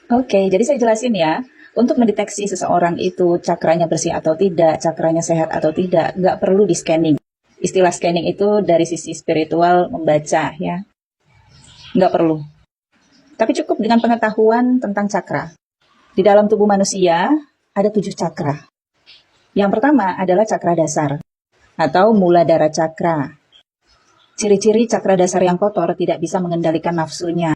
Oke, jadi saya jelasin ya. Untuk mendeteksi seseorang itu cakranya bersih atau tidak, cakranya sehat atau tidak, nggak perlu di scanning. Istilah scanning itu dari sisi spiritual membaca ya, nggak perlu. Tapi cukup dengan pengetahuan tentang cakra. Di dalam tubuh manusia ada 7 cakra. Yang pertama adalah cakra dasar atau muladhara cakra. Ciri-ciri cakra dasar yang kotor tidak bisa mengendalikan nafsunya.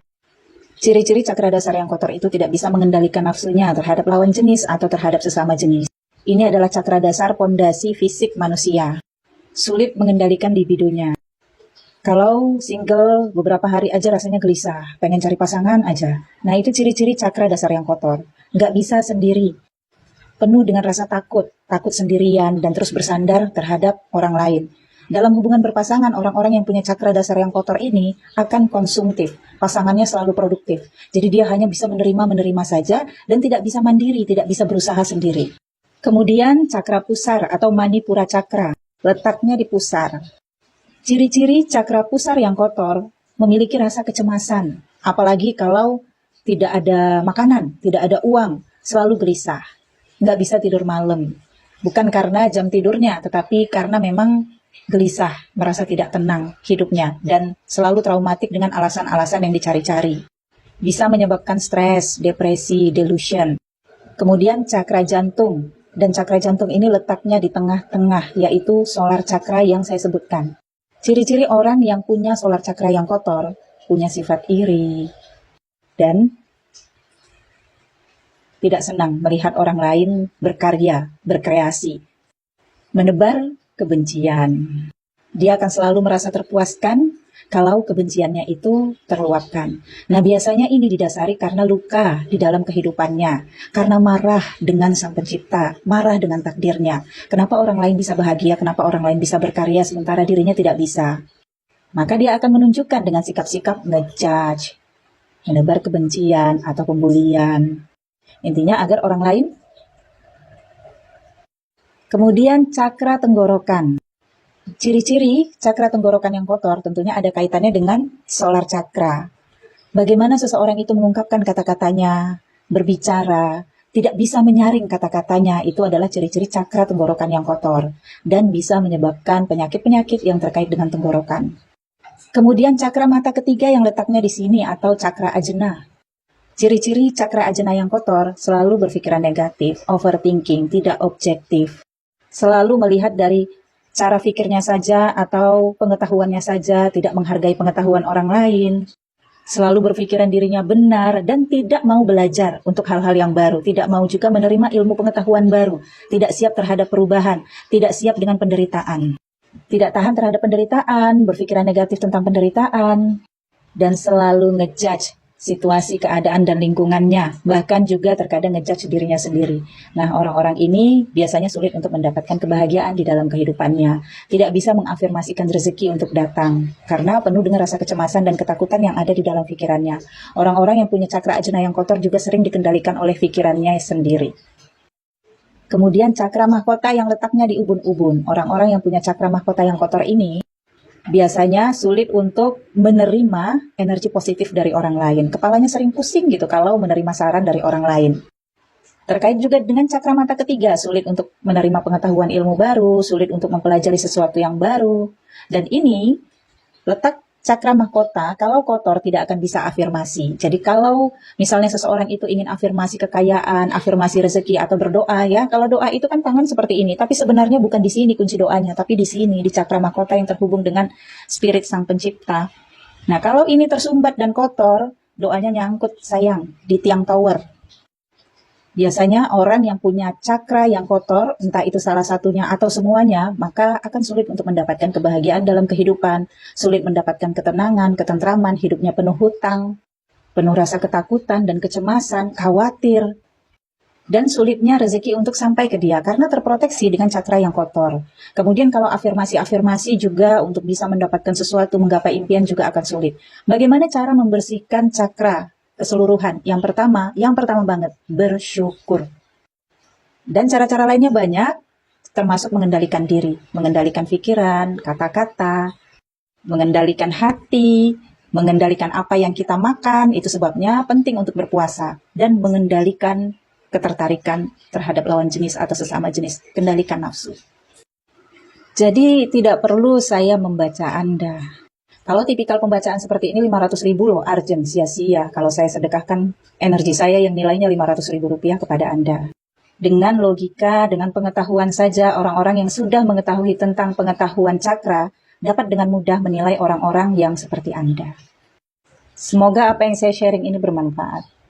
Ciri-ciri cakra dasar yang kotor itu tidak bisa mengendalikan nafsunya terhadap lawan jenis atau terhadap sesama jenis. Ini adalah cakra dasar pondasi fisik manusia. Sulit mengendalikan libidonya. Kalau single beberapa hari aja rasanya gelisah, pengen cari pasangan aja. Nah itu ciri-ciri cakra dasar yang kotor. Nggak bisa sendiri. Penuh dengan rasa takut, takut sendirian, dan terus bersandar terhadap orang lain. Dalam hubungan berpasangan, orang-orang yang punya cakra dasar yang kotor ini akan konsumtif. Pasangannya selalu produktif. Jadi dia hanya bisa menerima saja dan tidak bisa mandiri, tidak bisa berusaha sendiri. Kemudian cakra pusar atau manipura cakra, letaknya di pusar. Ciri-ciri cakra pusar yang kotor memiliki rasa kecemasan, apalagi kalau tidak ada makanan, tidak ada uang, selalu gelisah, nggak bisa tidur malam. Bukan karena jam tidurnya, tetapi karena memang gelisah, merasa tidak tenang hidupnya, dan selalu traumatik dengan alasan-alasan yang dicari-cari. Bisa menyebabkan stres, depresi, delusion. Kemudian cakra jantung, dan cakra jantung ini letaknya di tengah-tengah, yaitu solar cakra yang saya sebutkan. Ciri-ciri orang yang punya solar cakra yang kotor, punya sifat iri, dan tidak senang melihat orang lain berkarya, berkreasi, menebar kebencian. Dia akan selalu merasa terpuaskan kalau kebenciannya itu terluapkan. Nah, biasanya ini didasari karena luka di dalam kehidupannya, karena marah dengan Sang Pencipta, marah dengan takdirnya. Kenapa orang lain bisa bahagia, kenapa orang lain bisa berkarya sementara dirinya tidak bisa? Maka dia akan menunjukkan dengan sikap-sikap ngejudge, menebar kebencian atau pembulian. Intinya agar orang lain. Kemudian cakra tenggorokan. Ciri-ciri cakra tenggorokan yang kotor tentunya ada kaitannya dengan solar cakra. Bagaimana seseorang itu mengungkapkan kata-katanya, berbicara, tidak bisa menyaring kata-katanya, itu adalah ciri-ciri cakra tenggorokan yang kotor dan bisa menyebabkan penyakit-penyakit yang terkait dengan tenggorokan. Kemudian cakra mata ketiga yang letaknya di sini atau cakra ajna. Ciri-ciri cakra ajna yang kotor selalu berpikiran negatif, overthinking, tidak objektif. Selalu melihat dari cara pikirnya saja atau pengetahuannya saja, tidak menghargai pengetahuan orang lain, selalu berpikiran dirinya benar dan tidak mau belajar untuk hal-hal yang baru, tidak mau juga menerima ilmu pengetahuan baru, tidak siap terhadap perubahan, tidak siap dengan penderitaan, tidak tahan terhadap penderitaan, berpikiran negatif tentang penderitaan, dan selalu ngejudge situasi, keadaan, dan lingkungannya, bahkan juga terkadang ngejudge dirinya sendiri. Nah, orang-orang ini biasanya sulit untuk mendapatkan kebahagiaan di dalam kehidupannya, tidak bisa mengafirmasikan rezeki untuk datang, karena penuh dengan rasa kecemasan dan ketakutan yang ada di dalam pikirannya. Orang-orang yang punya cakra ajna yang kotor juga sering dikendalikan oleh pikirannya sendiri. Kemudian cakra mahkota yang letaknya di ubun-ubun. Orang-orang yang punya cakra mahkota yang kotor ini biasanya sulit untuk menerima energi positif dari orang lain. Kepalanya sering pusing gitu kalau menerima saran dari orang lain. Terkait juga dengan cakra mata ketiga, sulit untuk menerima pengetahuan ilmu baru, sulit untuk mempelajari sesuatu yang baru. Dan ini letak cakra mahkota, kalau kotor tidak akan bisa afirmasi. Jadi kalau misalnya seseorang itu ingin afirmasi kekayaan, afirmasi rezeki atau berdoa ya, kalau doa itu kan tangan seperti ini, tapi sebenarnya bukan di sini kunci doanya, tapi di sini, di cakra mahkota yang terhubung dengan spirit Sang Pencipta. Nah, kalau ini tersumbat dan kotor, doanya nyangkut sayang di tiang tower. Biasanya orang yang punya cakra yang kotor, entah itu salah satunya atau semuanya, maka akan sulit untuk mendapatkan kebahagiaan dalam kehidupan, sulit mendapatkan ketenangan, ketentraman, hidupnya penuh hutang, penuh rasa ketakutan dan kecemasan, khawatir, dan sulitnya rezeki untuk sampai ke dia karena terproteksi dengan cakra yang kotor. Kemudian kalau afirmasi-afirmasi juga untuk bisa mendapatkan sesuatu, menggapai impian juga akan sulit. Bagaimana cara membersihkan cakra keseluruhan? Yang pertama banget, bersyukur. Dan cara-cara lainnya banyak, termasuk mengendalikan diri, mengendalikan pikiran, kata-kata, mengendalikan hati, Mengendalikan apa yang kita makan, itu sebabnya penting untuk berpuasa. Dan mengendalikan ketertarikan terhadap lawan jenis atau sesama jenis. Kendalikan nafsu. Jadi tidak perlu saya membaca Anda. Kalau tipikal pembacaan seperti ini 500.000 loh, urgent, sia-sia. Kalau saya sedekahkan energi saya yang nilainya 500.000 rupiah kepada Anda. Dengan logika, dengan pengetahuan saja, orang-orang yang sudah mengetahui tentang pengetahuan cakra, dapat dengan mudah menilai orang-orang yang seperti Anda. Semoga apa yang saya sharing ini bermanfaat.